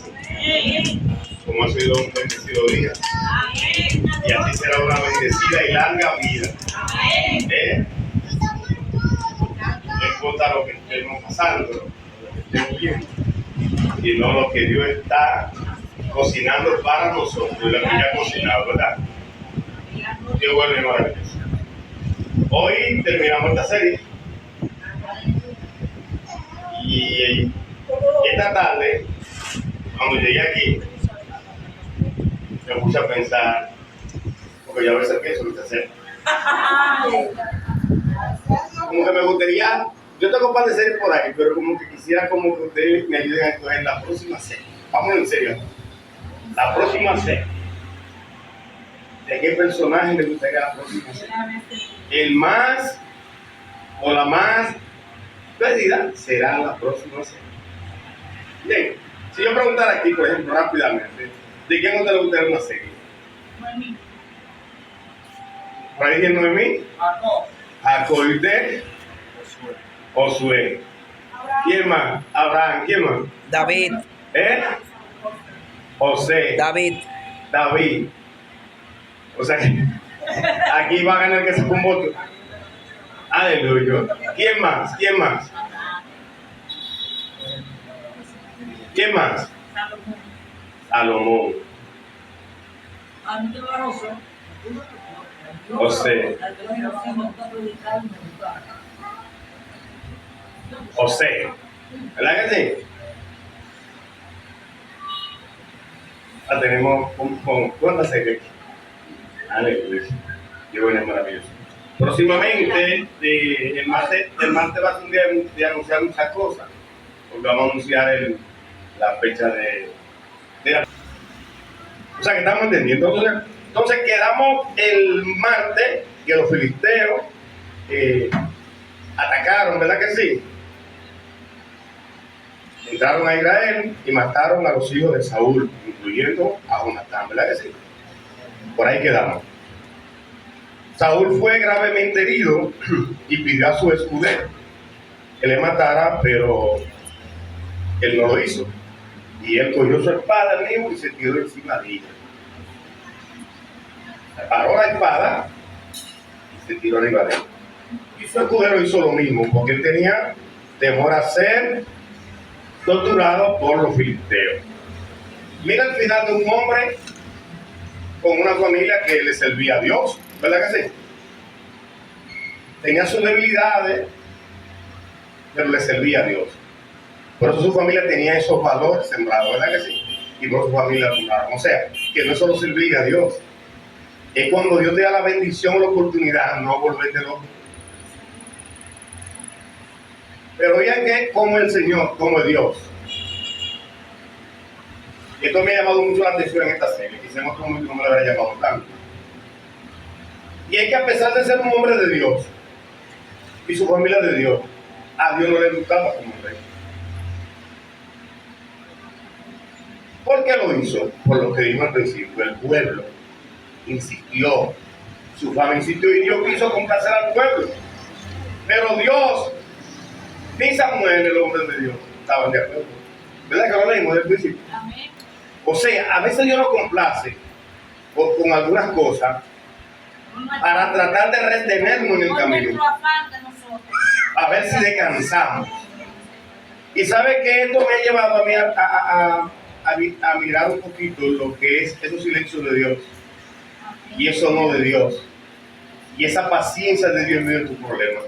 que sí? Como ha sido un bendecido día. Y así será una bendecida y larga vida. No importa lo que estemos pasando, lo que estemos viendo, sino lo que Dios está cocinando para nosotros, y lo que ya ha cocinado, ¿verdad? Qué bueno y maravilloso. Hoy terminamos esta serie. Y esta tarde, cuando llegué aquí, me puse a pensar, porque ya a veces pienso lo que hacer. Como que me gustaría, yo tengo un par de series por ahí, pero como que quisiera como que ustedes me ayuden a escoger la próxima serie. Vamos en serio. La próxima serie. ¿De qué personaje le gustaría la próxima serie? El más o la más perdida será la próxima serie. Bien, si yo preguntara aquí, por ejemplo, rápidamente, ¿de quién usted le gustaría una serie? Noemí. ¿Por ahí dice Noemí? Jacob. ¿Y usted? Josué. ¿Quién más? Abraham. ¿Quién más? David. José. David. O sea que aquí va a ganar que se fue un voto. Aleluya. ¿Quién más? ¿Quién más? ¿Quién más? Salomón. José. ¿Verdad que sí? La tenemos con ¿cuántas series? Aleluya. Qué bueno, es maravilloso. Próximamente, el martes va a ser un día de anunciar muchas cosas, porque vamos a anunciar la fecha de la... O sea que estamos entendiendo. Entonces quedamos el martes que los filisteos atacaron, ¿verdad que sí? Entraron a Israel y mataron a los hijos de Saúl, incluyendo a Jonatán, ¿verdad que sí? Por ahí quedamos. Saúl fue gravemente herido y pidió a su escudero que le matara, pero él no lo hizo. Y él cogió su espada mismo y se tiró encima de ella. Paró la espada y se tiró arriba de ella. Y su escudero hizo lo mismo, porque él tenía temor a ser torturado por los filisteos. Mira el final de un hombre con una familia que le servía a Dios, ¿verdad que sí? Tenía sus debilidades, pero le servía a Dios. Por eso su familia tenía esos valores sembrados, ¿verdad que sí? Y por eso su familia lo fundaron. O sea, que no es solo servir a Dios, es cuando Dios te da la bendición o la oportunidad, no volverte loco. Pero oigan que como el Señor, como es Dios. Y esto me ha llamado mucho la atención en esta serie, quizá en otro momento no me lo habrá llamado tanto. Y es que a pesar de ser un hombre de Dios y su familia de Dios, a Dios no le gustaba como rey. ¿Por qué lo hizo? Por lo que dijo al principio, el pueblo insistió, su familia insistió y Dios quiso complacer al pueblo. Pero Dios, ni Samuel, el hombre de Dios, estaban de acuerdo. ¿Verdad que lo leímos desde el principio? Amén. O sea, a veces Dios nos complace con algunas cosas para tratar de retenernos en el camino, a ver si descansamos. Y sabe que esto me ha llevado a mí a mirar un poquito lo que es esos silencios de Dios y eso no de Dios y esa paciencia de Dios en medio de tus problemas.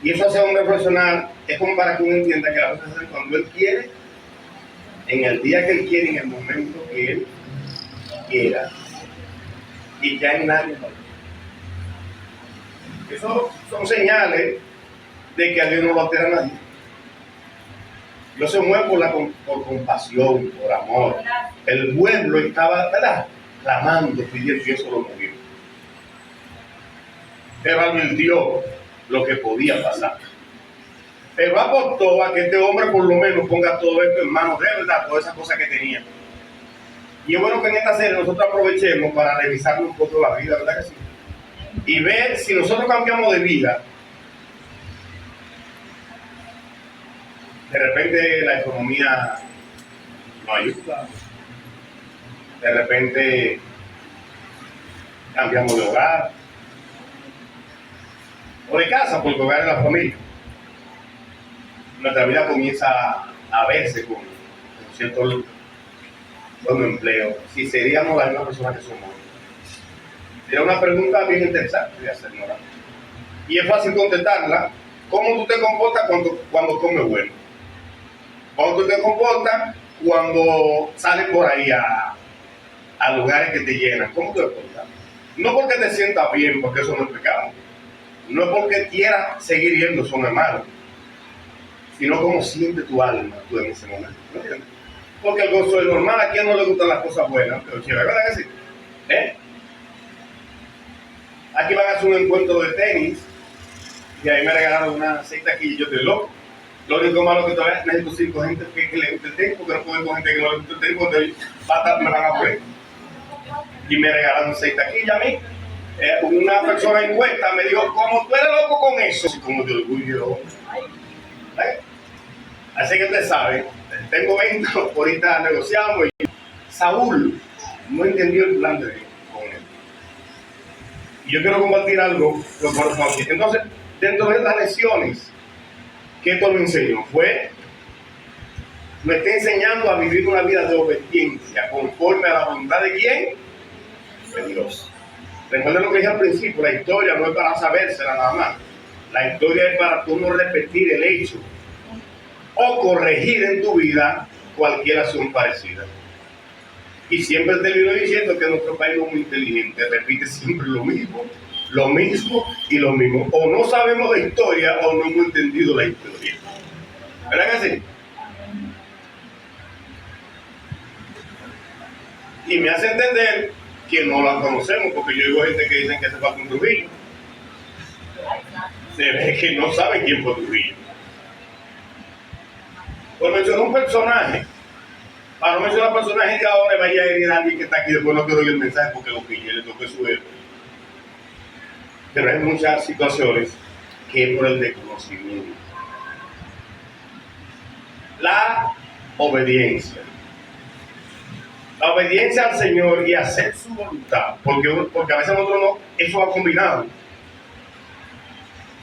Y eso hace a un reflexionar, es como para que uno entienda que las cosas se hacen cuando Él quiere, en el día que Él quiere, en el momento que Él quiera, y que hay nadie más. Eso son señales de que a Dios no lo altera nadie. Dios se mueve por compasión, por amor. El pueblo estaba, ¿verdad?, clamando, pidiendo, y eso lo movió. Pero advirtió lo que podía pasar. Pero apostó a que este hombre por lo menos ponga todo esto en manos de él, ¿verdad?, todas esas cosas que tenía. Y es bueno que en esta serie nosotros aprovechemos para revisar un poco la vida, ¿verdad que sí? Y ver si nosotros cambiamos de vida, De repente la economía no ayuda. De repente cambiamos de hogar o de casa, porque hogar es la familia. Nuestra vida comienza a verse con cierto empleo. Si seríamos la misma persona que somos. Era una pregunta bien interesante de hacer, ¿no? Y es fácil contestarla. ¿Cómo tú te comportas cuando comes bueno? ¿Cómo tú te comportas cuando sales por ahí a lugares que te llenan? ¿Cómo te comportas? No porque te sientas bien, porque eso no es pecado. No es porque quieras seguir yendo, eso no es malo. Sino cómo siente tu alma tú en ese momento. ¿No entiendes? Porque el gozo es normal. ¿A quién no le gustan las cosas buenas? Pero chévere, ¿verdad que sí? Aquí van a hacer un encuentro de tenis y ahí me regalaron una aceite aquí y yo estoy loco. Lo único malo que todavía necesito 5 gente que le guste el tenis, porque no puedo ir con gente que no le guste el tenis, cuando me van a poner. Y me regalaron aceite aquí y a mí. Una persona encuesta me dijo, como tú eres loco con eso, así como de orgullo. Así que usted sabe, tengo 20, ahorita negociamos y Saúl no entendió el plan de Dios con él. Y yo quiero compartir algo por aquí. Entonces, dentro de estas lecciones que esto me enseñó, me está enseñando a vivir una vida de obediencia conforme a la voluntad de ¿quién? De Dios. Recuerden lo que dije al principio, la historia no es para sabérsela nada más. La historia es para tú no repetir el hecho o corregir en tu vida cualquier acción parecida. Y siempre termino diciendo que nuestro país no es muy inteligente, repite siempre lo mismo y lo mismo. O no sabemos de historia o no hemos entendido la historia. ¿Verdad que sí? Y me hace entender que no la conocemos, porque yo digo gente que dicen que se fue a Trujillo. Se ve que no sabe quién fue Trujillo. Por mencionar un personaje, para no mencionar personajes que ahora vaya a herir a alguien que está aquí, después no quiero oír el mensaje porque lo pillé, le toqué su dedo. Pero hay muchas situaciones que es por el desconocimiento. La obediencia. La obediencia al Señor y hacer su voluntad, porque a veces nosotros no, eso va combinado.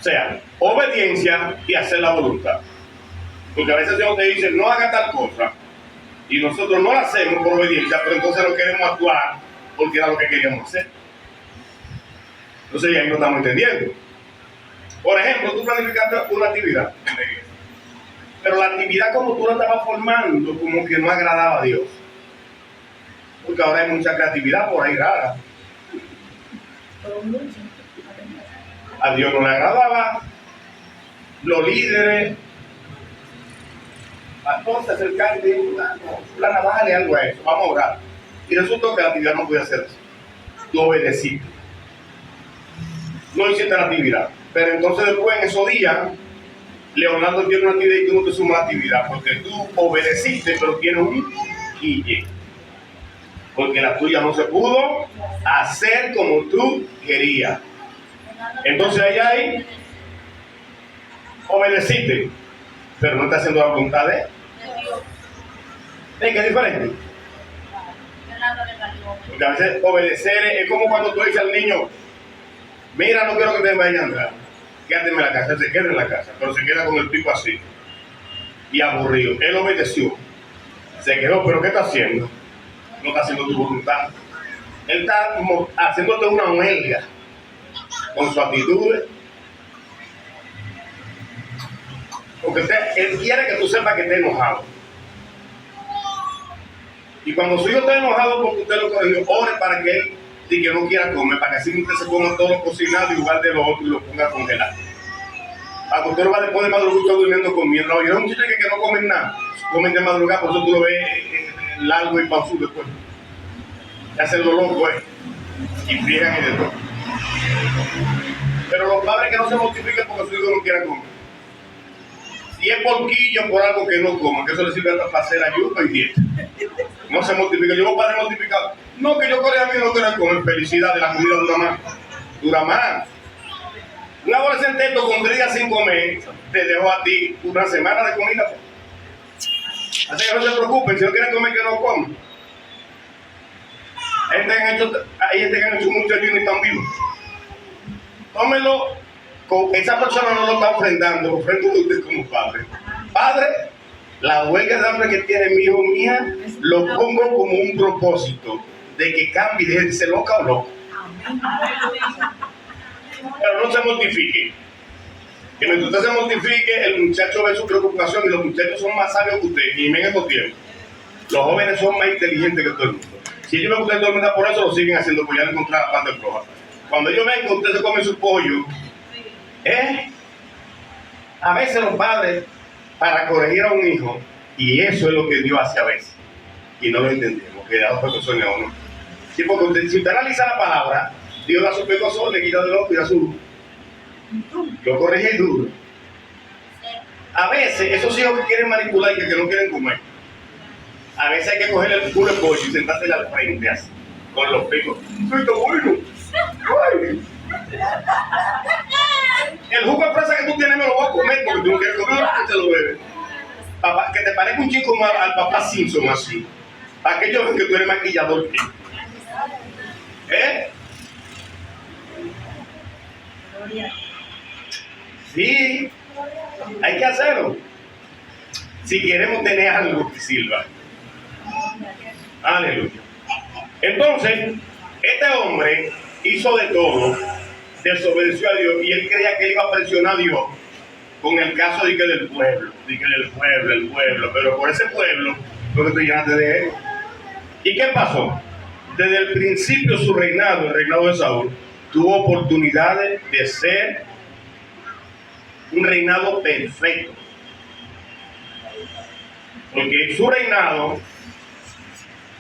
O sea, obediencia y hacer la voluntad. Porque a veces Dios te dice, no haga tal cosa, y nosotros no la hacemos por obediencia, pero entonces no queremos actuar porque era lo que queríamos hacer. Entonces ahí no estamos entendiendo. Por ejemplo, tú planificaste una actividad en la iglesia, pero la actividad como tú la estabas formando, como que no agradaba a Dios. Porque ahora hay mucha creatividad por ahí rara. A Dios no le agradaba. Los líderes, entonces acercarse y la navaja algo a eso, vamos a orar. Y resultó que la actividad no podía hacer eso. Tú obedeciste. No hiciste la actividad. Pero entonces después en esos días, Leonardo tiene una actividad y tú no te sumas a la actividad, porque tú obedeciste, pero tienes un quille. Porque la tuya no se pudo hacer como tú querías. Entonces ahí obedeciste, pero no estás haciendo la voluntad de Dios. ¿Ves que es diferente? Porque a veces obedecer es como cuando tú dices al niño, mira, no quiero que te vayas a entrar, quédate en la casa. Él se queda en la casa, pero se queda con el pico así y aburrido. Él obedeció, se quedó, pero ¿qué está haciendo? No está haciendo tu voluntad. Él está como haciéndote una huelga con su actitud. Porque él quiere que tú sepas que esté enojado. Y cuando su hijo está enojado porque usted lo corrigió, ore para que él diga que no quiera comer, para que así usted se ponga todo cocinado y lugar de lo otro y lo ponga a congelar. Para que usted no va después de madrugada durmiendo comiendo. No, y hay muchachos que no comen nada, comen de madrugada, por eso tú lo ves largo y panzú después. Ya hacen lo loco, y friegan y de todo. Pero los padres que no se mortifiquen porque su hijo no quiera comer. Si es porquillo por algo que no coman, que eso le sirve hasta para hacer ayuno y dieta. No se mortifica. Yo, padre mortificado. No, que yo corría a mí no quiero comer. Felicidad, de la comida dura más. Dura más. Un adolescente con 3 días sin comer, te dejó a ti una semana de comida. Así que no se preocupen, si no quieren comer, que no coman. Hay gente que han hecho mucho ayuno y están vivos. Tómelo, esa persona no lo está ofrendando, ofrenda de usted como padre. Padre, la huelga de hambre que tiene mi hijo mía, lo pongo como un propósito de que cambie y deje de ser loca o loco. Pero no se mortifique. Que mientras usted se mortifique, el muchacho ve su preocupación y los muchachos son más sabios que usted. Y en estos tiempos, los jóvenes son más inteligentes que todo el mundo. Si ellos ven que usted tormenta por eso, lo siguen haciendo, porque ya le encontraron la parte floja. Cuando ellos ven que usted se come su pollo, a veces los padres, para corregir a un hijo, y eso es lo que Dios hace a veces, y no lo entendemos, que da dos personas a uno. Sí, porque si usted analiza la palabra, Dios da su pecozón, le quita del ojo y da su... Lo corrige duro. A veces, esos hijos que quieren manipular y que no quieren comer, a veces hay que coger el culo de pollo y sentársele al frente así, con los picos. ¡Soy tan bueno! ¡Ay! El jugo de fresa que tú tienes me lo voy a comer porque tú no quieres comer, que te lo bebes. Papá, que te parezca un chico más al papá Simpson así. Para que ellos vean que tú eres maquillador. Sí, hay que hacerlo. Si queremos tener algo que sirva. Aleluya. Entonces, este hombre hizo de todo, desobedeció a Dios y él creía que él iba a presionar a Dios con el caso de que del pueblo, el pueblo, pero por ese pueblo no que te llenaste de él. ¿Y qué pasó? Desde el principio su reinado, el reinado de Saúl, tuvo oportunidades de ser un reinado perfecto. Porque su reinado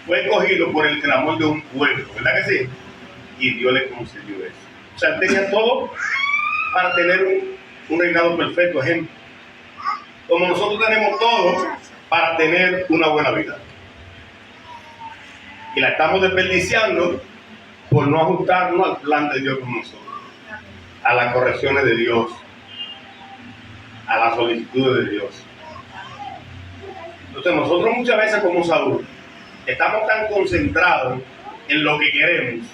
fue escogido por el clamor de un pueblo, ¿verdad que sí? Y Dios le concedió eso. O sea, él tenía todo para tener un reinado perfecto, ejemplo. Como nosotros tenemos todo para tener una buena vida. Y la estamos desperdiciando por no ajustarnos al plan de Dios con nosotros, a las correcciones de Dios, a las solicitudes de Dios. Entonces nosotros muchas veces como Saúl estamos tan concentrados en lo que queremos,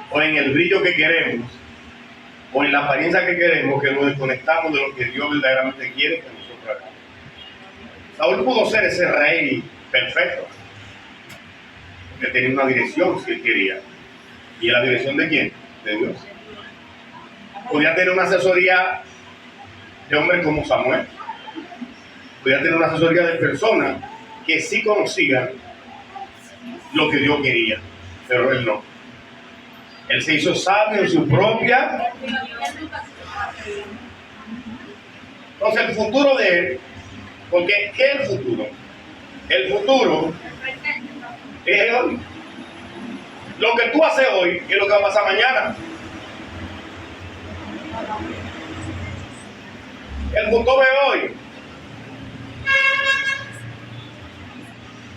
o en el brillo que queremos, o en la apariencia que queremos, que nos desconectamos de lo que Dios verdaderamente quiere que nosotros hagamos. Saúl pudo ser ese rey perfecto, que tenía una dirección si él quería. ¿Y la dirección de quién? De Dios. Podía tener una asesoría de hombres como Samuel. Podía tener una asesoría de personas que sí conocían lo que Dios quería, pero él no. Él se hizo sabio en su propia. Entonces el futuro de él, porque ¿qué es el futuro? El futuro es hoy. Lo que tú haces hoy es lo que va a pasar mañana. El futuro es hoy.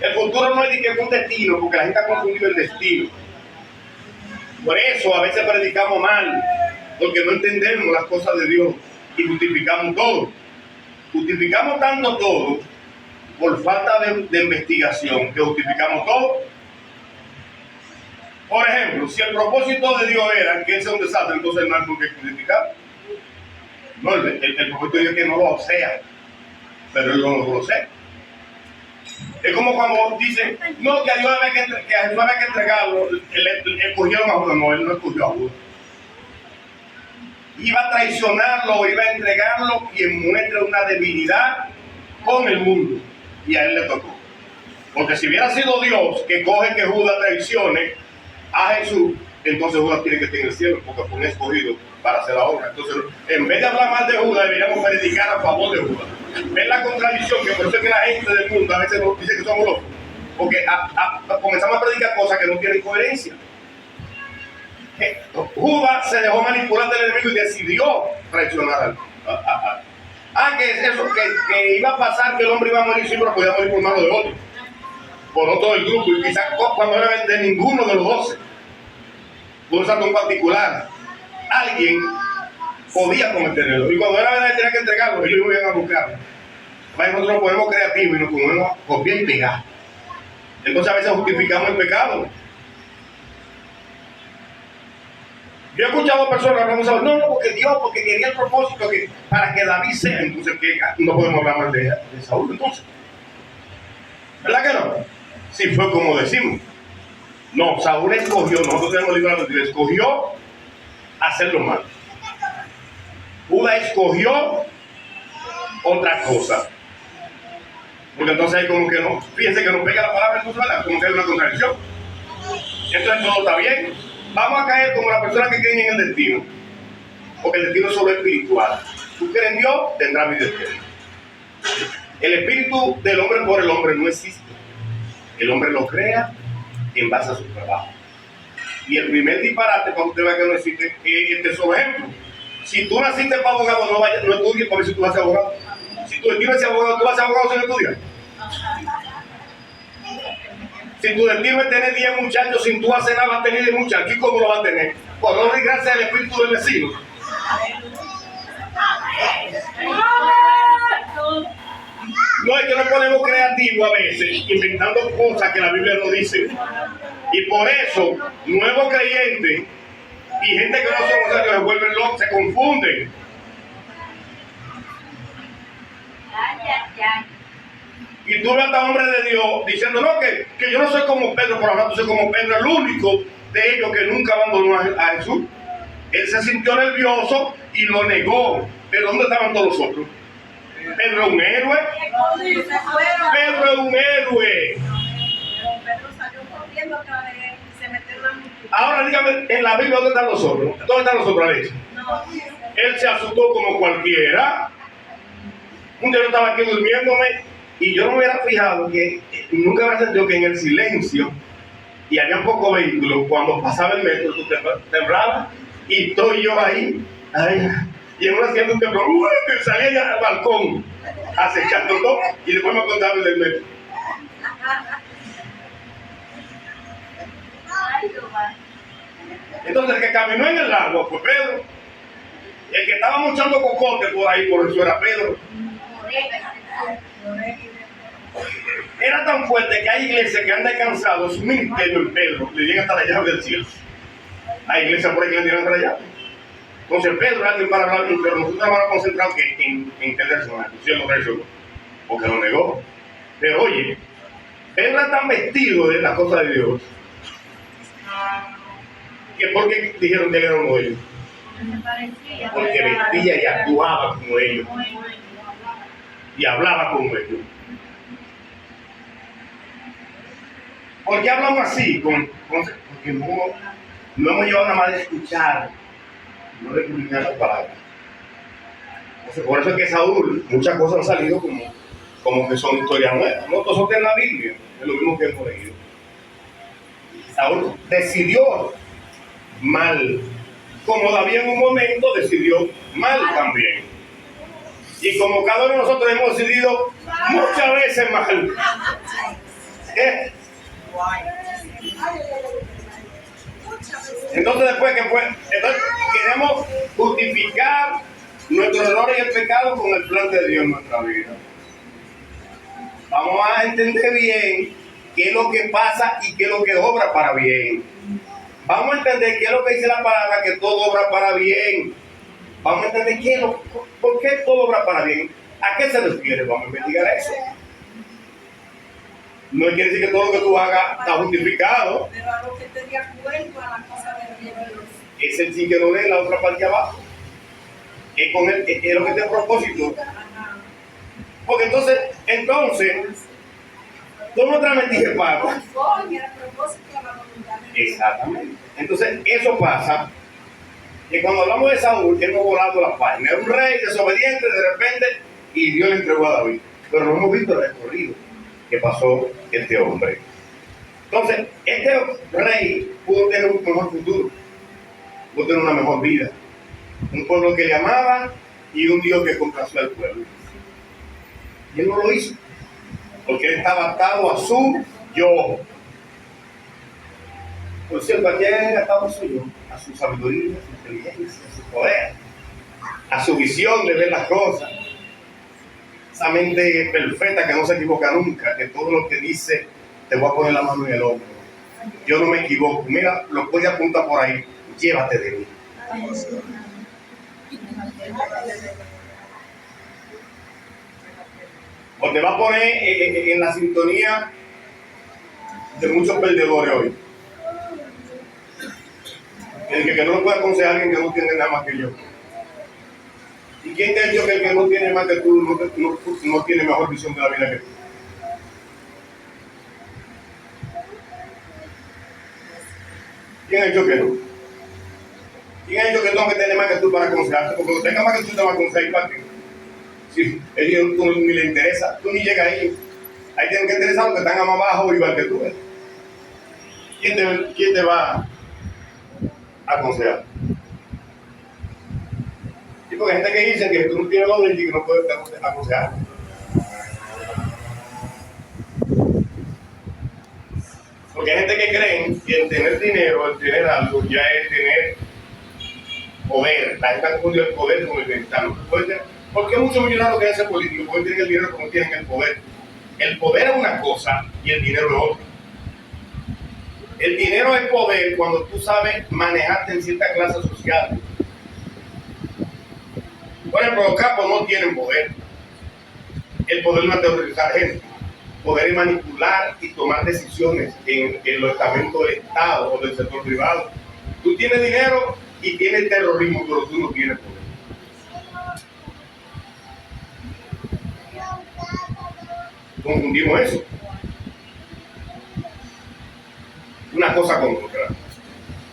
El futuro no es de que es un destino, porque la gente ha confundido el destino. Por eso a veces predicamos mal, porque no entendemos las cosas de Dios y justificamos todo. Justificamos tanto todo por falta de investigación, que justificamos todo. Por ejemplo, si el propósito de Dios era que ese sea un desastre, entonces no hay por qué justificar. No, el propósito de Dios es que no lo sea, pero él no lo sea. Es como cuando dicen, no, que a Jesús había que entregarlo, él escogieron a Judas. No, él no escogió a Judas. Iba a traicionarlo, iba a entregarlo, quien muestra una debilidad con el mundo. Y a él le tocó. Porque si hubiera sido Dios que coge que Judas traicione a Jesús, entonces Judas tiene que estar en el cielo, porque fue un escogido para hacer la obra. Entonces, en vez de hablar mal de Judas, deberíamos predicar a favor de Judas. Ven la contradicción, que por eso es que la gente del mundo a veces nos dice que somos locos, porque comenzamos a predicar cosas que no tienen coherencia. Judas se dejó manipular del enemigo y decidió traicionar que es eso, que iba a pasar, que el hombre iba a morir, sí, pero podía morir por mano de otro, por otro del grupo, y quizás cuando no era de ninguno de los 12, por un santo en particular, alguien podía cometer error, y cuando era verdad tenía que entregarlo, ellos iban a buscarlo. Nosotros nos ponemos creativos y nos ponemos copiar y pegar. Entonces a veces justificamos el pecado. Yo he escuchado a personas hablando, no, porque Dios, porque quería el propósito para que David sea, entonces que no podemos hablar mal de Saúl, entonces. ¿Verdad que no? Si fue como decimos. No, Saúl escogió, nosotros tenemos libro de escogió hacerlo mal. Judá escogió otra cosa. Porque entonces hay como que no, fíjense que no pega la palabra, entonces, ¿verdad? Como que hay una contradicción. Entonces todo está bien. Vamos a caer como las personas que creen en el destino. Porque el destino es solo espiritual. Tú crees en Dios, tendrás vida eterna. El espíritu del hombre por el hombre no existe. El hombre lo crea en base a su trabajo. Y el primer disparate cuando usted ve que no existe, este es su ejemplo. Si tú naciste para abogado, no estudies para ver si tú vas a ser abogado. Si tu destino es ser abogado, tú vas a ser abogado sin estudiar. Si tu destino es tener 10 muchachos sin tú hacer nada, vas a tener 10 muchachos. ¿Y cómo lo vas a tener? Por honra y gracia del espíritu del vecino. No, es que nos ponemos creativos a veces, inventando cosas que la Biblia no dice. Y por eso, nuevos creyentes y gente que no son se vuelven locos, se confunden. Y tú ves a este hombre de Dios diciendo, no, que yo no soy como Pedro, por ahora tú soy como Pedro, el único de ellos que nunca abandonó a Jesús. Él se sintió nervioso y lo negó. Pero ¿dónde estaban todos los otros? Pedro es un héroe. Pedro es un héroe. Pedro salió corriendo otra vez y se metió en la multitud. Ahora dígame, en la Biblia, ¿dónde están los otros? ¿Dónde están los otros, Alex? No. Él se asustó como cualquiera. Un día yo estaba aquí durmiéndome y yo no me hubiera fijado que nunca me sentido que en el silencio y había pocos vehículos, cuando pasaba el metro, tú temblabas y estoy yo ahí, y en un asiento un temblor, que salía ya al balcón acechando todo y después me contaban del metro. Entonces el que caminó en el agua fue Pedro. El que estaba mochando cocote por ahí, por eso era Pedro. Era tan fuerte que hay iglesias que han descansado su ministerio en Pedro, le llegan hasta la llave del cielo. Hay iglesias por ahí que le llegan hasta la llave. Entonces Pedro es alguien para hablar, pero nosotros estamos concentrados en entender su cielo de eso, porque lo negó. Pero oye, Pedro es tan vestido de las cosas de Dios, que porque dijeron que él era uno de ellos. Porque vestía y actuaba como ellos. Y hablaba como ellos. ¿Por qué hablamos así? Porque no hemos llevado nada más de escuchar, no de publicar las palabras. Entonces, por eso es que Saúl, muchas cosas han salido como que son historias nuevas. No todos son en la Biblia, es lo mismo que hemos leído. Saúl decidió mal, como David en un momento decidió mal también. Y como cada uno de nosotros hemos decidido muchas veces mal. Entonces después entonces queremos justificar nuestros errores y el pecado con el plan de Dios en nuestra vida. Vamos a entender bien qué es lo que pasa y qué es lo que obra para bien. Vamos a entender qué es lo que dice la palabra, que todo obra para bien. Vamos a entender por qué todo obra para bien. ¿A qué se refiere? Vamos a investigar eso. No quiere decir que todo lo que tú hagas está justificado. Pero a lo que te de acuerdo a la cosa de Dios. Es el sí que lo lee la otra parte de abajo. Es con es lo que te propósito. Porque entonces, ¿cómo otra vez dije pago? Exactamente. Entonces, eso pasa. Que cuando hablamos de Saúl, hemos volado la página. Era un rey desobediente de repente y Dios le entregó a David. Pero no hemos visto el recorrido que pasó este hombre. Entonces, este rey pudo tener un mejor futuro, pudo tener una mejor vida, un pueblo que le amaba y un Dios que complació al pueblo. Y él no lo hizo, porque él estaba atado a su yo. Por cierto, ¿a qué era atado a su yo? A su sabiduría, a su inteligencia, a su poder, a su visión de ver las cosas. esa mente perfecta que no se equivoca nunca, que todo lo que dice, te voy a poner la mano en el hombro. Yo no me equivoco. Mira, lo puede apuntar por ahí. Llévate de mí. O te va a poner en la sintonía de muchos perdedores hoy. El que no lo puede aconsejar a alguien que no tiene nada más que yo. ¿Y quién te ha dicho que el que no tiene más que tú no tiene mejor visión de la vida que tú? ¿Quién ha dicho que no? ¿Quién ha dicho que tengo que tener más que tú para aconsejarte? Porque cuando tenga más que tú te va a aconsejar para qué. Si ellos ni le interesa, tú ni llegas ahí. Ahí tienen que interesar los que están más abajo igual que tú. ¿Quién te va a aconsejar? Y porque hay gente que dice que tú no tienes orden y que no puedes aconsejar. Porque hay gente que cree que el tener dinero, el tener algo, ya es tener poder. La gente ha confundido el poder con el bienestar. ¿Por qué muchos millonarios quieren ser políticos? Porque tienen el dinero como tienen el poder. El poder es una cosa y el dinero es otra. El dinero es poder cuando tú sabes manejarte en cierta clase social. Por ejemplo, los capos no tienen poder. El poder no es aterrorizar gente. Poder es manipular y tomar decisiones en los estamentos del Estado o del sector privado. Tú tienes dinero y tienes terrorismo, pero tú no tienes poder. Confundimos eso. Una cosa con otra.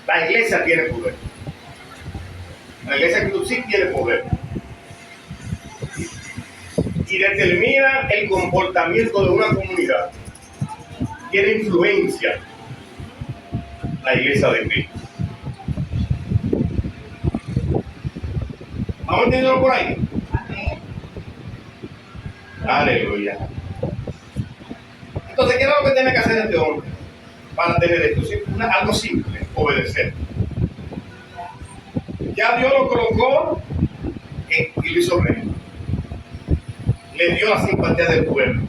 La iglesia tiene poder. La iglesia sí tiene poder. Y determina el comportamiento de una comunidad. Tiene influencia la iglesia de Cristo. ¿Vamos entendiendo por ahí? Aleluya. Entonces, ¿qué es lo que tiene que hacer este hombre para tener esto? Algo simple, obedecer. Ya Dios lo colocó y lo hizo rey. Le dio la simpatía del pueblo.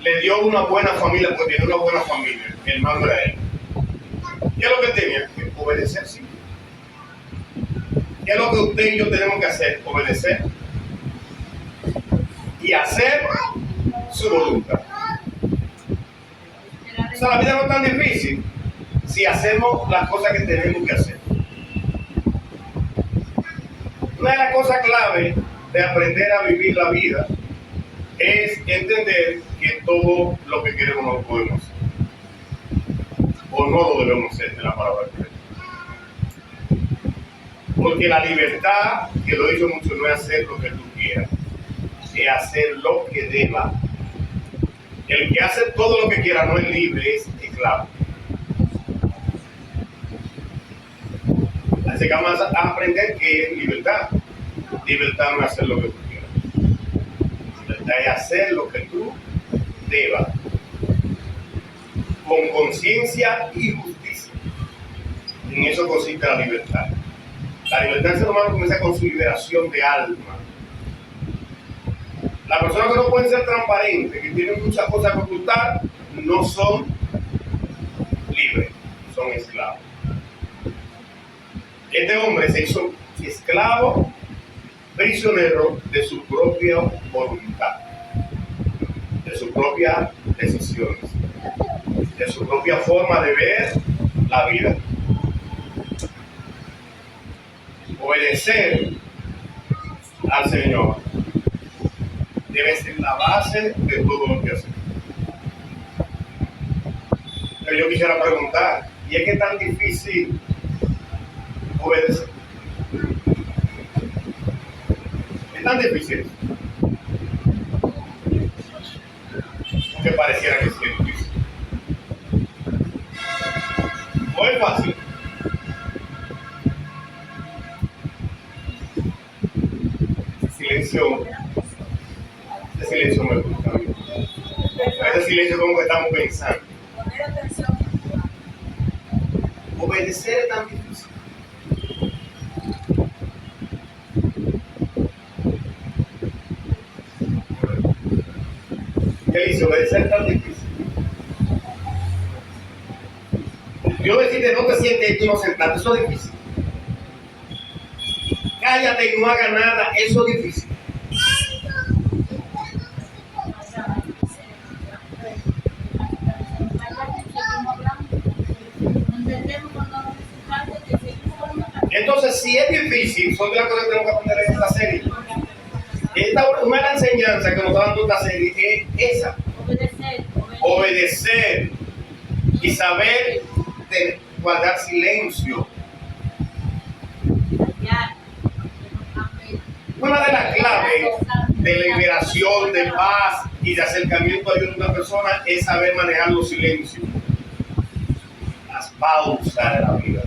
Le dio una buena familia, porque tiene una buena familia. El hermano era él. ¿Qué es lo que tenía? Que obedecer, sí. ¿Qué es lo que usted y yo tenemos que hacer? Obedecer y hacer su voluntad. O sea, la vida no es tan difícil si hacemos las cosas que tenemos que hacer. Una de las cosas clave de aprender a vivir la vida es entender que todo lo que queremos no lo podemos hacer. O no lo debemos hacer, de la palabra de Dios. Porque la libertad, que lo he dicho mucho, no es hacer lo que tú quieras, es hacer lo que deba. El que hace todo lo que quiera no es libre, es esclavo. Así que vamos a aprender que es libertad. Libertad no es hacer lo que tú quieras. Libertad es hacer lo que tú debas. Con conciencia y justicia. En eso consiste la libertad. La libertad del ser humano comienza con su liberación de alma. Las personas que no pueden ser transparentes, que tienen muchas cosas que ocultar, no son libres, son esclavos. Este hombre se hizo esclavo, prisionero de su propia voluntad, de sus propias decisiones, de su propia forma de ver la vida. Obedecer al Señor debe ser la base de todo lo que hacemos. Pero yo quisiera preguntar, ¿y es que es tan difícil obedecer? ¿Es tan difícil? Porque pareciera que sí es difícil. ¿O es fácil? Silencio. Ese silencio me gusta. Ese silencio como que estamos pensando. Poner atención. Obedecer es tan difícil. Felicio, obedecer es tan difícil. Yo decirte no te sientes y tú no sentarte, eso es difícil. Cállate y no haga nada, eso es difícil. Entonces, si es difícil, son de las cosas que tenemos que aprender en esta serie. Una de las enseñanzas que nos está dando esta serie es esa. Obedecer y saber guardar silencio. Una de las claves de liberación, de paz y de acercamiento a Dios de una persona es saber manejar los silencios, las pausas de la vida.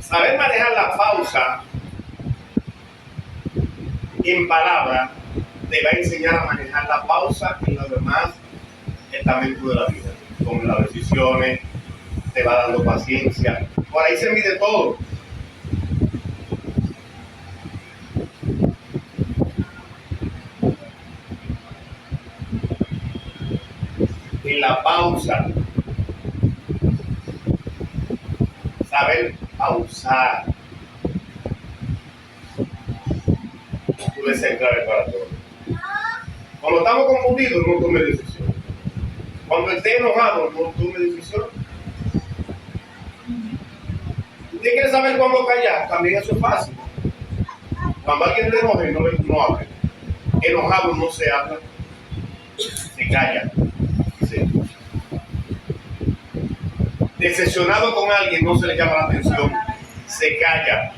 Saber manejar la pausa en palabras te va a enseñar a manejar la pausa en los demás estamentos de la vida, como las decisiones, te va dando paciencia. Por ahí se mide todo. En la pausa, saber pausar. Puede ser clave para todos. Cuando estamos confundidos, no tome decisión. Cuando esté enojado, no tome decisión. ¿Usted quiere saber cuándo callar? También eso es fácil. Cuando alguien te enoje, no hable. Enojado no se habla, se calla. Sí. Decepcionado con alguien no se le llama la atención, se calla.